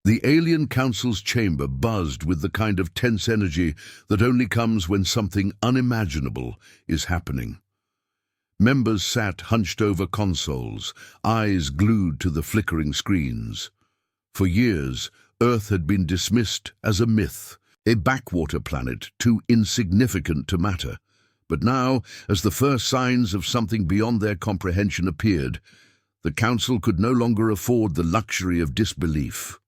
The alien council's chamber buzzed with the kind of tense energy that only comes when something unimaginable is happening. Members sat hunched over consoles, eyes glued to the flickering screens. For years, Earth had been dismissed as a myth, a backwater planet too insignificant to matter. But now, as the first signs of something beyond their comprehension appeared, the Council could no longer afford the luxury of disbelief.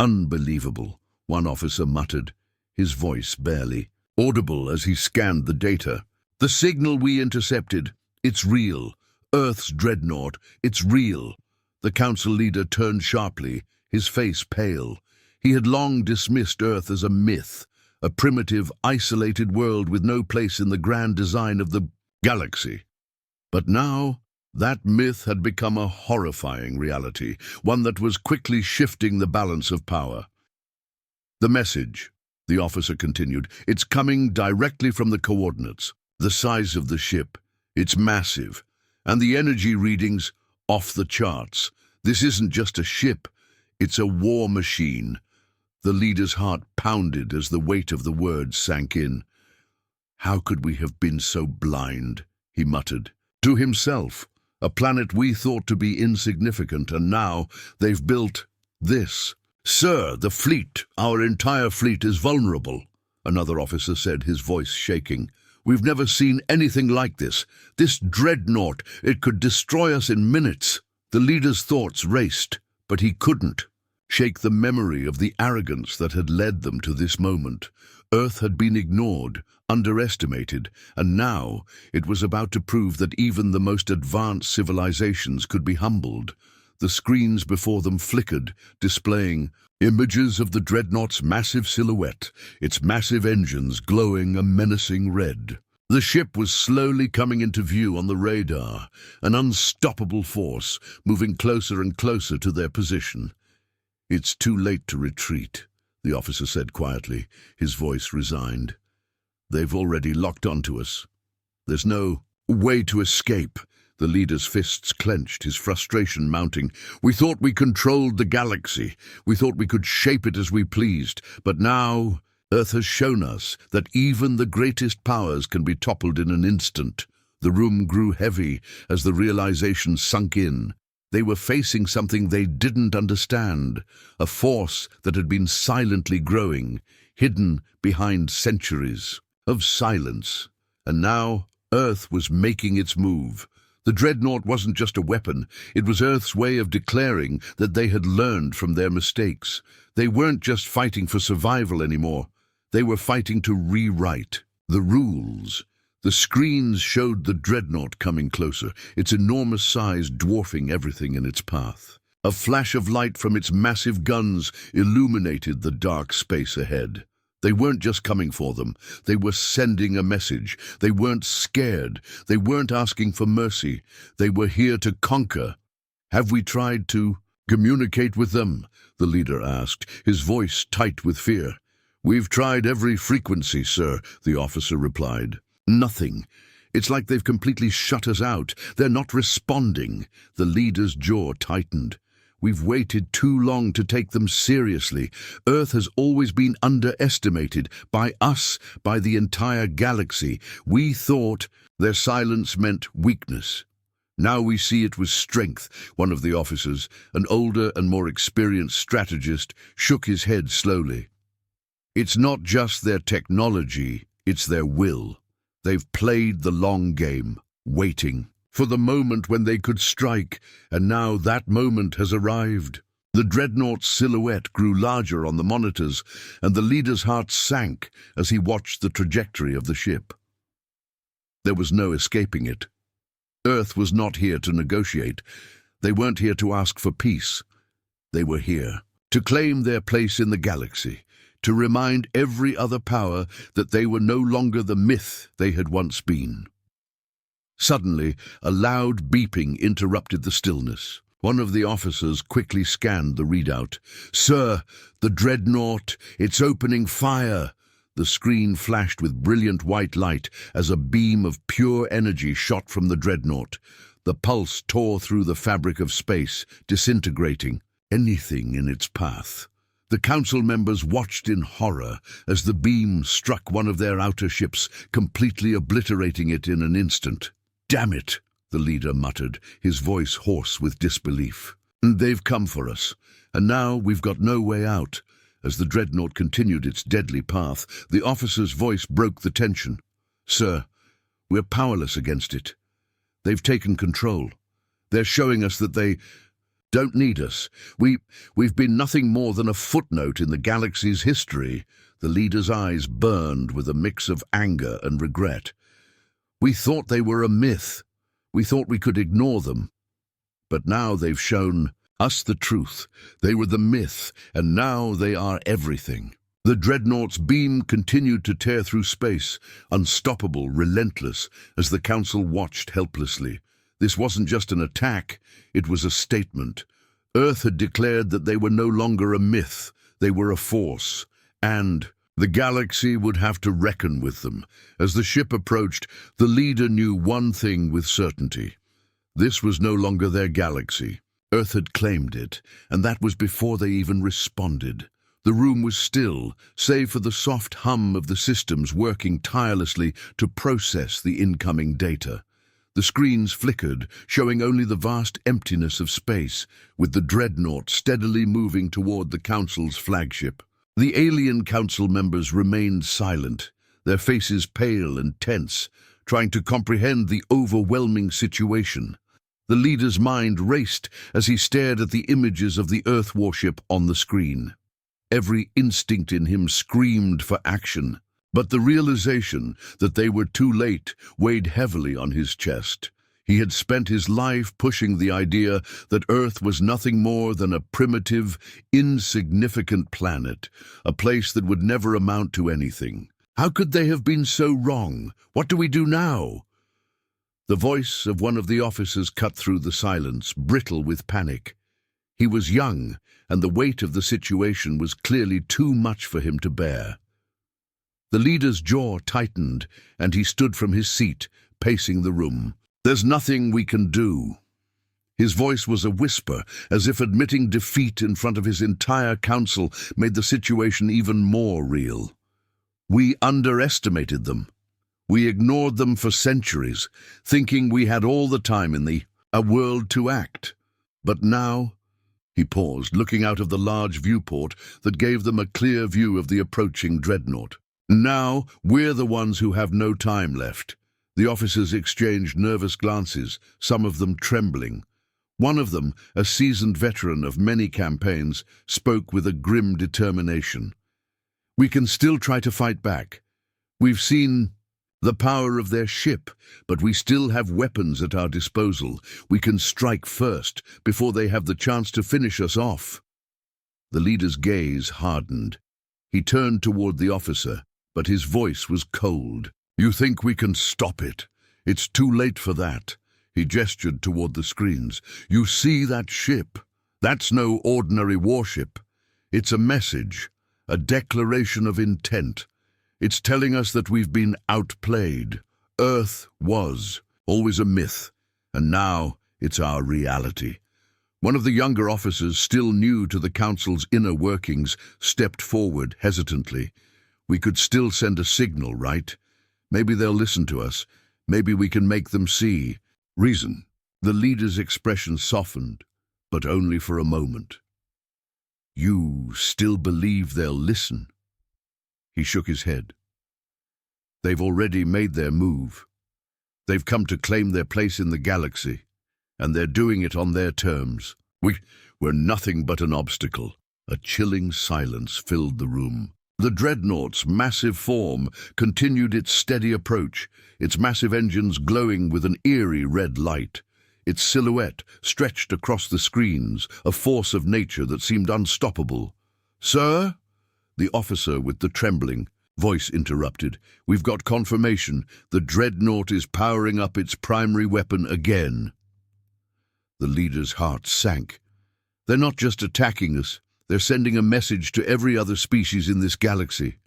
"Unbelievable," one officer muttered, his voice barely audible as he scanned the data. "The signal we intercepted, it's real. Earth's Dreadnought, it's real." The Council leader turned sharply, his face pale. He had long dismissed Earth as a myth, a primitive, isolated world with no place in the grand design of the galaxy. But now, that myth had become a horrifying reality, one that was quickly shifting the balance of power. "The message," the officer continued, "it's coming directly from the coordinates. The size of the ship, it's massive. And the energy readings, off the charts. This isn't just a ship, it's a war machine." The leader's heart pounded as the weight of the words sank in. "How could we have been so blind?" he muttered. To himself, "A planet we thought to be insignificant, and now they've built this." "Sir, the fleet, our entire fleet is vulnerable," another officer said, his voice shaking. "We've never seen anything like this. This Dreadnought, it could destroy us in minutes." The leader's thoughts raced, but he couldn't shake the memory of the arrogance that had led them to this moment. Earth had been ignored, underestimated, and now it was about to prove that even the most advanced civilizations could be humbled. The screens before them flickered, displaying images of the Dreadnought's massive silhouette, its massive engines glowing a menacing red. The ship was slowly coming into view on the radar, an unstoppable force, moving closer and closer to their position. "It's too late to retreat," the officer said quietly, his voice resigned. "They've already locked onto us. There's no way to escape." The leader's fists clenched, his frustration mounting. "We thought we controlled the galaxy. We thought we could shape it as we pleased. But now, Earth has shown us that even the greatest powers can be toppled in an instant." The room grew heavy as the realization sunk in. They were facing something they didn't understand, a force that had been silently growing, hidden behind centuries of silence. And now Earth was making its move. The Dreadnought wasn't just a weapon, it was Earth's way of declaring that they had learned from their mistakes. They weren't just fighting for survival anymore, they were fighting to rewrite the rules. The screens showed the Dreadnought coming closer, its enormous size dwarfing everything in its path. A flash of light from its massive guns illuminated the dark space ahead. They weren't just coming for them, they were sending a message. They weren't scared, they weren't asking for mercy, they were here to conquer. "Have we tried to communicate with them?" the leader asked, his voice tight with fear. "We've tried every frequency, sir," the officer replied. "Nothing. It's like they've completely shut us out. They're not responding." The leader's jaw tightened. "We've waited too long to take them seriously. Earth has always been underestimated, by us, by the entire galaxy. We thought their silence meant weakness. Now we see it was strength." One of the officers, an older and more experienced strategist, shook his head slowly. "It's not just their technology, it's their will. They've played the long game, waiting for the moment when they could strike, and now that moment has arrived." The Dreadnought's silhouette grew larger on the monitors, and the leader's heart sank as he watched the trajectory of the ship. There was no escaping it. Earth was not here to negotiate. They weren't here to ask for peace. They were here to claim their place in the galaxy, to remind every other power that they were no longer the myth they had once been. Suddenly, a loud beeping interrupted the stillness. One of the officers quickly scanned the readout. "Sir, the Dreadnought, it's opening fire." The screen flashed with brilliant white light as a beam of pure energy shot from the Dreadnought. The pulse tore through the fabric of space, disintegrating anything in its path. The council members watched in horror as the beam struck one of their outer ships, completely obliterating it in an instant. "Damn it," the leader muttered, his voice hoarse with disbelief. "They've come for us, and now we've got no way out." As the Dreadnought continued its deadly path, the officer's voice broke the tension. "Sir, we're powerless against it. They've taken control. They're showing us that they don't need us. We've been nothing more than a footnote in the galaxy's history." The leader's eyes burned with a mix of anger and regret. "We thought they were a myth. We thought we could ignore them. But now they've shown us the truth. They were the myth, and now they are everything." The Dreadnought's beam continued to tear through space, unstoppable, relentless, as the council watched helplessly. This wasn't just an attack, it was a statement. Earth had declared that they were no longer a myth, they were a force, and the galaxy would have to reckon with them. As the ship approached, the leader knew one thing with certainty. This was no longer their galaxy. Earth had claimed it, and that was before they even responded. The room was still, save for the soft hum of the systems working tirelessly to process the incoming data. The screens flickered, showing only the vast emptiness of space, with the Dreadnought steadily moving toward the Council's flagship. The alien Council members remained silent, their faces pale and tense, trying to comprehend the overwhelming situation. The leader's mind raced as he stared at the images of the Earth warship on the screen. Every instinct in him screamed for action, but the realization that they were too late weighed heavily on his chest. He had spent his life pushing the idea that Earth was nothing more than a primitive, insignificant planet, a place that would never amount to anything. How could they have been so wrong? What do we do now? The voice of one of the officers cut through the silence, brittle with panic. He was young, and the weight of the situation was clearly too much for him to bear. The leader's jaw tightened, and he stood from his seat, pacing the room. "There's nothing we can do." His voice was a whisper, as if admitting defeat in front of his entire council made the situation even more real. "We underestimated them. We ignored them for centuries, thinking we had all the time in the world to act. But now—" He paused, looking out of the large viewport that gave them a clear view of the approaching Dreadnought. "Now we're the ones who have no time left." The officers exchanged nervous glances, some of them trembling. One of them, a seasoned veteran of many campaigns, spoke with a grim determination. "We can still try to fight back. We've seen the power of their ship, but we still have weapons at our disposal. We can strike first, before they have the chance to finish us off." The leader's gaze hardened. He turned toward the officer, but his voice was cold. "You think we can stop it? It's too late for that." He gestured toward the screens. "You see that ship? That's no ordinary warship. It's a message, a declaration of intent. It's telling us that we've been outplayed. Earth was always a myth, and now it's our reality." One of the younger officers, still new to the Council's inner workings, stepped forward hesitantly. "We could still send a signal, right? Maybe they'll listen to us. Maybe we can make them see reason." The leader's expression softened, but only for a moment. "You still believe they'll listen?" He shook his head. "They've already made their move. They've come to claim their place in the galaxy, and they're doing it on their terms. We're nothing but an obstacle." A chilling silence filled the room. The Dreadnought's massive form continued its steady approach, its massive engines glowing with an eerie red light. Its silhouette stretched across the screens, a force of nature that seemed unstoppable. "Sir?" The officer with the trembling voice interrupted. "We've got confirmation. The Dreadnought is powering up its primary weapon again." The leader's heart sank. "They're not just attacking us. They're sending a message to every other species in this galaxy.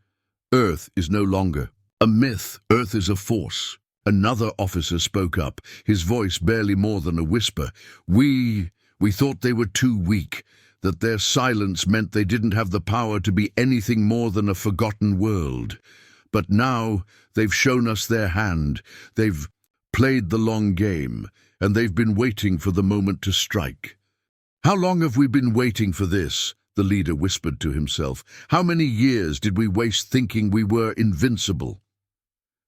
Earth is no longer a myth. Earth is a force." Another officer spoke up, his voice barely more than a whisper. We thought they were too weak. that their silence meant they didn't have the power to be anything more than a forgotten world. But now they've shown us their hand, they've played the long game, and they've been waiting for the moment to strike. "How long have we been waiting for this?" the leader whispered to himself. "How many years did we waste thinking we were invincible?"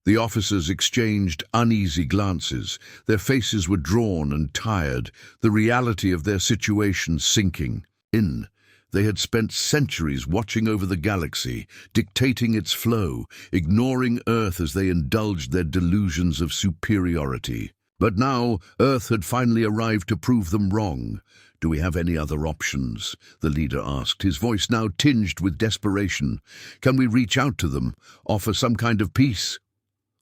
The officers exchanged uneasy glances. Their faces were drawn and tired, the reality of their situation sinking in. They had spent centuries watching over the galaxy, dictating its flow, ignoring Earth as they indulged their delusions of superiority. But now Earth had finally arrived to prove them wrong. "Do we have any other options?" the leader asked, his voice now tinged with desperation. "Can we reach out to them, offer some kind of peace?"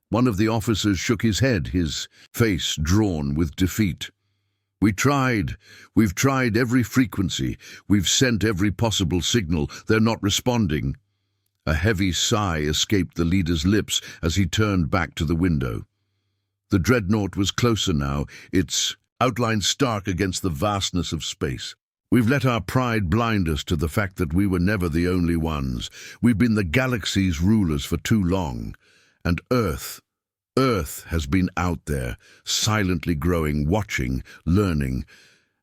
One of the officers shook his head, his face drawn with defeat. We've tried every frequency. We've sent every possible signal. They're not responding." A heavy sigh escaped the leader's lips as he turned back to the window. The Dreadnought was closer now, its outline stark against the vastness of space. "We've let our pride blind us to the fact that we were never the only ones. We've been the galaxy's rulers for too long. And Earth has been out there, silently growing, watching, learning.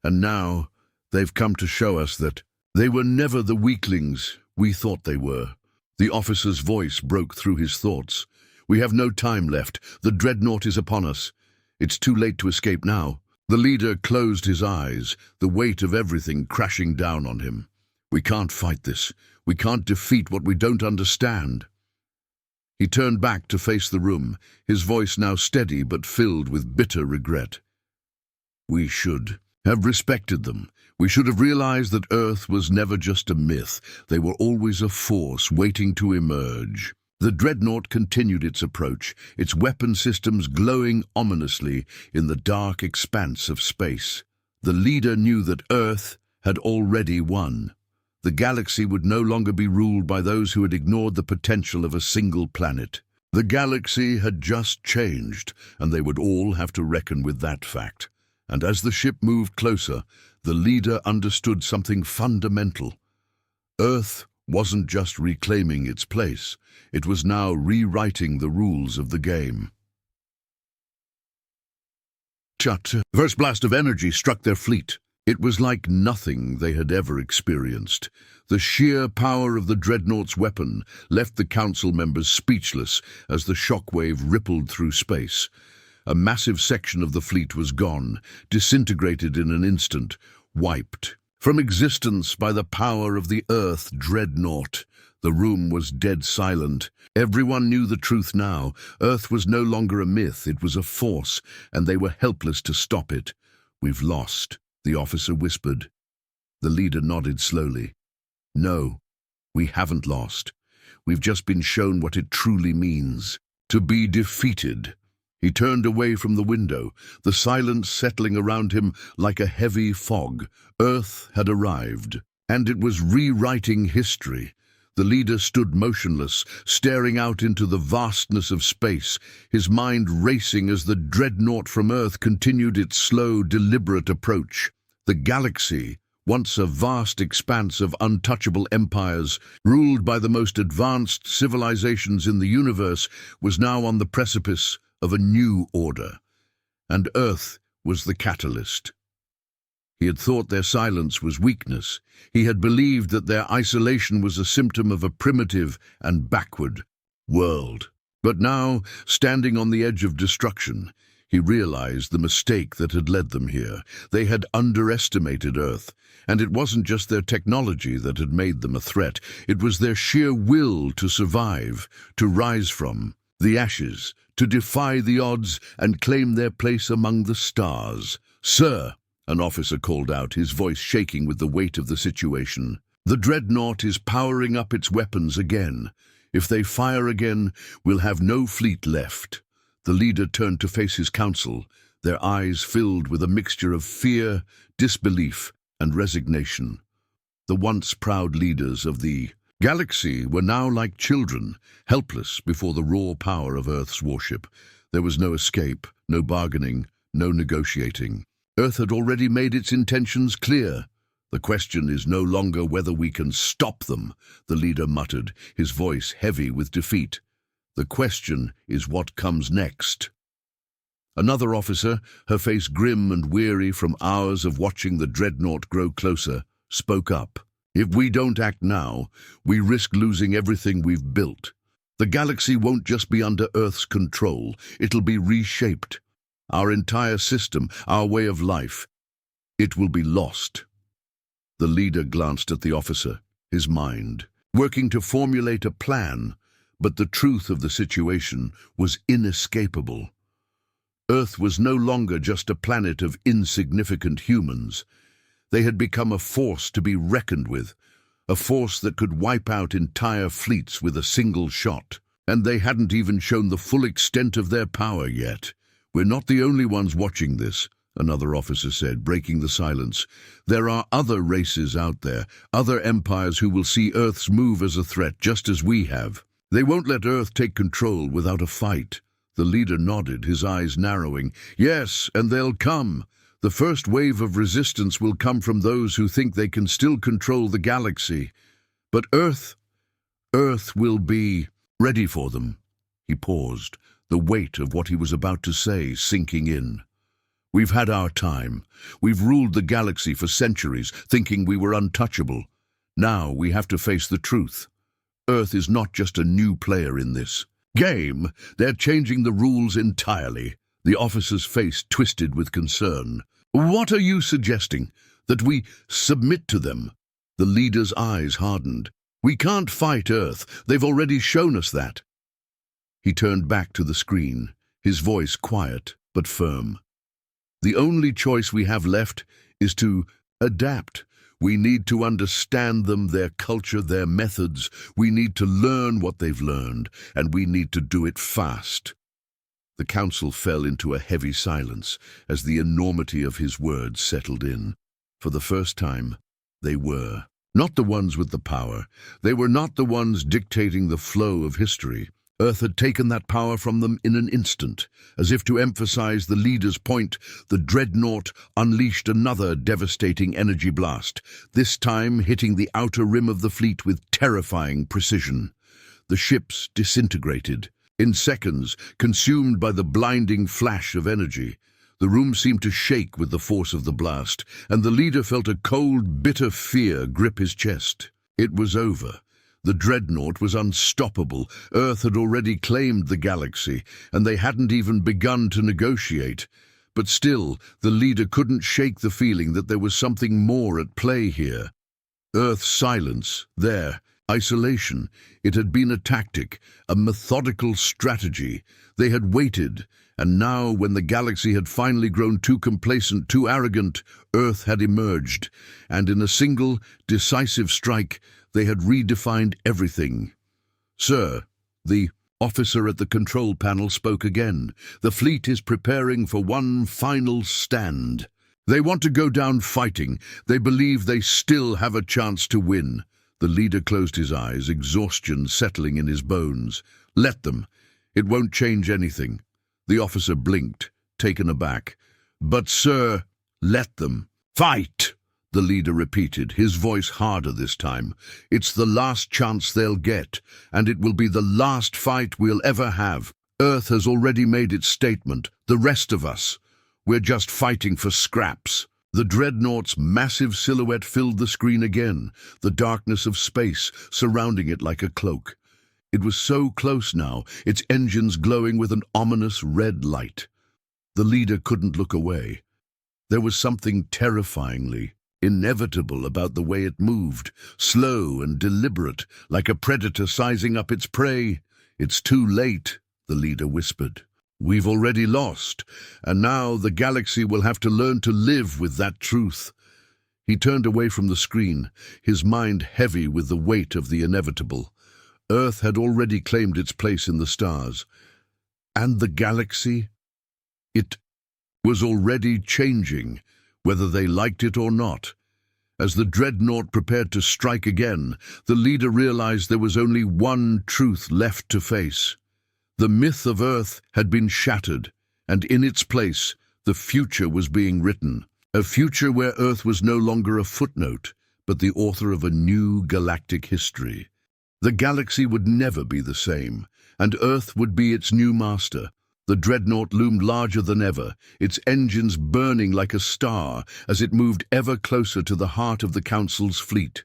And now they've come to show us that they were never the weaklings we thought they were." The officer's voice broke through his thoughts. "We have no time left. The Dreadnought is upon us. It's too late to escape now." The leader closed his eyes, the weight of everything crashing down on him. "We can't fight this. We can't defeat what we don't understand." He turned back to face the room, his voice now steady but filled with bitter regret. "We should have respected them. We should have realized that Earth was never just a myth. They were always a force waiting to emerge." The Dreadnought continued its approach, its weapon systems glowing ominously in the dark expanse of space. The leader knew that Earth had already won. The galaxy would no longer be ruled by those who had ignored the potential of a single planet. The galaxy had just changed, and they would all have to reckon with that fact. And as the ship moved closer, the leader understood something fundamental. Earth wasn't just reclaiming its place, it was now rewriting the rules of the game. First blast of energy struck their fleet. It was like nothing they had ever experienced. The sheer power of the Dreadnought's weapon left the council members speechless as the shockwave rippled through space. A massive section of the fleet was gone, disintegrated in an instant, wiped from existence by the power of the Earth Dreadnought. The room was dead silent. Everyone knew the truth now. Earth was no longer a myth, it was a force, and they were helpless to stop it. "We've lost," the officer whispered. The leader nodded slowly. "No, we haven't lost. We've just been shown what it truly means to be defeated." He turned away from the window, the silence settling around him like a heavy fog. Earth had arrived, and it was rewriting history. The leader stood motionless, staring out into the vastness of space, his mind racing as the Dreadnought from Earth continued its slow, deliberate approach. The galaxy, once a vast expanse of untouchable empires, ruled by the most advanced civilizations in the universe, was now on the precipice of a new order, and Earth was the catalyst. He had thought their silence was weakness. He had believed that their isolation was a symptom of a primitive and backward world. But now, standing on the edge of destruction, he realized the mistake that had led them here. They had underestimated Earth, and it wasn't just their technology that had made them a threat. It was their sheer will to survive, to rise from the ashes, to defy the odds and claim their place among the stars. "Sir," an officer called out, his voice shaking with the weight of the situation, "the Dreadnought is powering up its weapons again. If they fire again, we'll have no fleet left." The leader turned to face his council, their eyes filled with a mixture of fear, disbelief, and resignation. The once proud leaders of the galaxy were now like children, helpless before the raw power of Earth's warship. There was no escape, no bargaining, no negotiating. Earth had already made its intentions clear. The question is no longer whether we can stop them, the leader muttered, his voice heavy with defeat. The question is what comes next. Another officer, her face grim and weary from hours of watching the Dreadnought grow closer, spoke up. If we don't act now, we risk losing everything we've built. The galaxy won't just be under Earth's control, it'll be reshaped. Our entire system, our way of life, it will be lost. The leader glanced at the officer, his mind, working to formulate a plan, but the truth of the situation was inescapable. Earth was no longer just a planet of insignificant humans. They had become a force to be reckoned with, a force that could wipe out entire fleets with a single shot. And they hadn't even shown the full extent of their power yet. We're not the only ones watching this, another officer said, breaking the silence. There are other races out there, other empires who will see Earth's move as a threat just as we have. They won't let Earth take control without a fight. The leader nodded, his eyes narrowing. Yes, and they'll come. The first wave of resistance will come from those who think they can still control the galaxy. But Earth will be ready for them. He paused, the weight of what he was about to say sinking in. We've had our time. We've ruled the galaxy for centuries, thinking we were untouchable. Now we have to face the truth. Earth is not just a new player in this game. They're changing the rules entirely. The officer's face twisted with concern. What are you suggesting? That we submit to them? The leader's eyes hardened. We can't fight Earth. They've already shown us that. He turned back to the screen, his voice quiet but firm. The only choice we have left is to adapt. We need to understand them, their culture, their methods. We need to learn what they've learned, and we need to do it fast. The council fell into a heavy silence as the enormity of his words settled in. For the first time, they were not the ones with the power. They were not the ones dictating the flow of history. Earth had taken that power from them in an instant. As if to emphasize the leader's point, the Dreadnought unleashed another devastating energy blast, this time hitting the outer rim of the fleet with terrifying precision. The ships disintegrated. In seconds, consumed by the blinding flash of energy. The room seemed to shake with the force of the blast, and the leader felt a cold, bitter fear grip his chest. It was over. The Dreadnought was unstoppable. Earth had already claimed the galaxy, and they hadn't even begun to negotiate. But still, the leader couldn't shake the feeling that there was something more at play here. Earth's silence, their isolation. It had been a tactic, a methodical strategy. They had waited, and now, when the galaxy had finally grown too complacent, too arrogant, Earth had emerged, and in a single, decisive strike, they had redefined everything. Sir, the officer at the control panel spoke again. The fleet is preparing for one final stand. They want to go down fighting. They believe they still have a chance to win. The leader closed his eyes, exhaustion settling in his bones. Let them. It won't change anything. The officer blinked, taken aback. But, sir, let them. Fight! The leader repeated, his voice harder this time. It's the last chance they'll get, and it will be the last fight we'll ever have. Earth has already made its statement. The rest of us, we're just fighting for scraps. The Dreadnought's massive silhouette filled the screen again, the darkness of space surrounding it like a cloak. It was so close now, its engines glowing with an ominous red light. The leader couldn't look away. There was something terrifyingly inevitable about the way it moved, slow and deliberate, like a predator sizing up its prey. It's too late, the leader whispered. We've already lost, and now the galaxy will have to learn to live with that truth. He turned away from the screen, his mind heavy with the weight of the inevitable. Earth had already claimed its place in the stars. And the galaxy? It was already changing, whether they liked it or not. As the Dreadnought prepared to strike again, the leader realized there was only one truth left to face. The myth of Earth had been shattered, and in its place, the future was being written. A future where Earth was no longer a footnote, but the author of a new galactic history. The galaxy would never be the same, and Earth would be its new master. The Dreadnought loomed larger than ever, its engines burning like a star as it moved ever closer to the heart of the Council's fleet.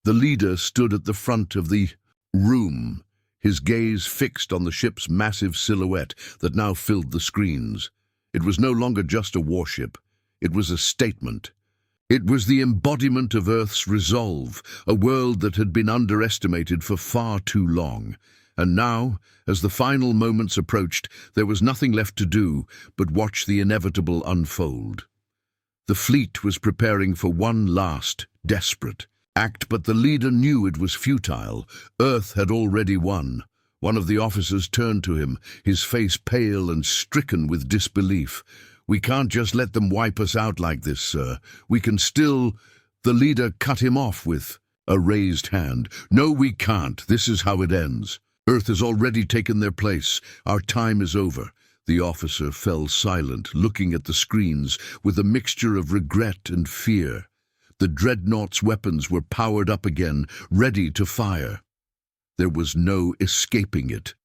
The leader stood at the front of the room, his gaze fixed on the ship's massive silhouette that now filled the screens. It was no longer just a warship. It was a statement. It was the embodiment of Earth's resolve, a world that had been underestimated for far too long. And now, as the final moments approached, there was nothing left to do but watch the inevitable unfold. The fleet was preparing for one last, desperate act, but the leader knew it was futile. Earth had already won. One of the officers turned to him, his face pale and stricken with disbelief. "We can't just let them wipe us out like this, sir. We can still—" The leader cut him off with a raised hand. "No, we can't. This is how it ends. Earth has already taken their place. Our time is over." The officer fell silent, looking at the screens with a mixture of regret and fear. The Dreadnought's weapons were powered up again, ready to fire. There was no escaping it.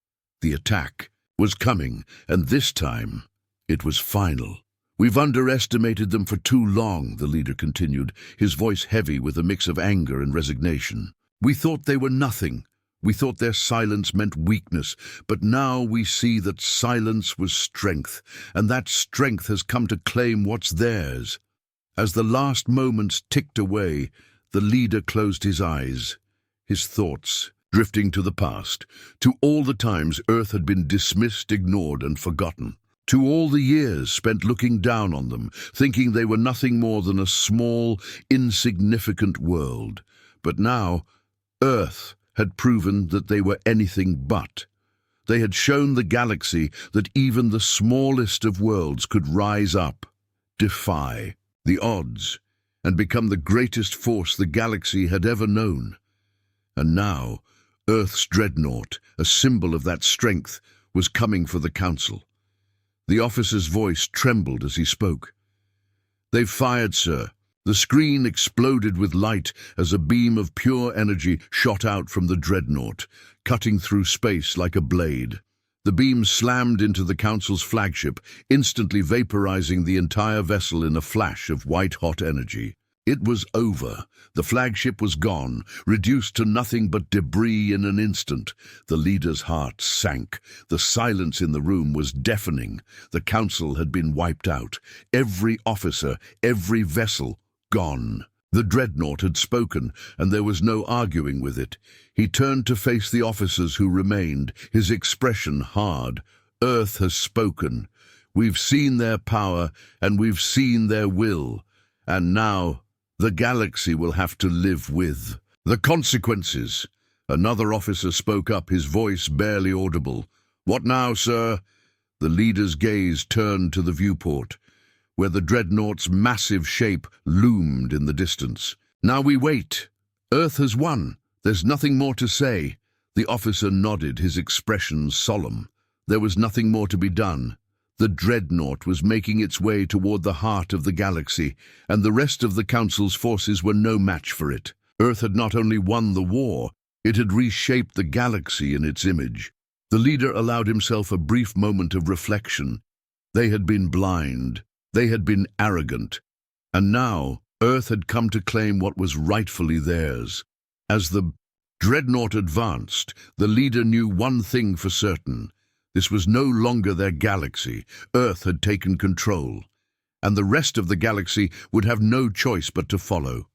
The attack was coming, and this time it was final. "We've underestimated them for too long," the leader continued, his voice heavy with a mix of anger and resignation. "We thought they were nothing. We thought their silence meant weakness, but now we see that silence was strength, and that strength has come to claim what's theirs." As the last moments ticked away, the leader closed his eyes, his thoughts drifting to the past, to all the times Earth had been dismissed, ignored, and forgotten, to all the years spent looking down on them, thinking they were nothing more than a small, insignificant world. But now, Earth had proven that they were anything but. They had shown the galaxy that even the smallest of worlds could rise up, defy the odds, and become the greatest force the galaxy had ever known. And now, Earth's Dreadnought, a symbol of that strength, was coming for the Council. The officer's voice trembled as he spoke. "They've fired, sir." The screen exploded with light as a beam of pure energy shot out from the Dreadnought, cutting through space like a blade. The beam slammed into the Council's flagship, instantly vaporizing the entire vessel in a flash of white-hot energy. It was over. The flagship was gone, reduced to nothing but debris in an instant. The leader's heart sank. The silence in the room was deafening. The Council had been wiped out. Every officer, every vessel, gone. The Dreadnought had spoken, and there was no arguing with it. He turned to face the officers who remained, his expression hard. "Earth has spoken. We've seen their power, and we've seen their will. And now the galaxy will have to live with the consequences." Another officer spoke up, his voice barely audible. "What now, sir?" The leader's gaze turned to the viewport, where the Dreadnought's massive shape loomed in the distance. "Now we wait. Earth has won. There's nothing more to say." The officer nodded, his expression solemn. There was nothing more to be done. The Dreadnought was making its way toward the heart of the galaxy, and the rest of the Council's forces were no match for it. Earth had not only won the war, it had reshaped the galaxy in its image. The leader allowed himself a brief moment of reflection. They had been blind. They had been arrogant, and now Earth had come to claim what was rightfully theirs. As the Dreadnought advanced, the leader knew one thing for certain. This was no longer their galaxy. Earth had taken control, and the rest of the galaxy would have no choice but to follow.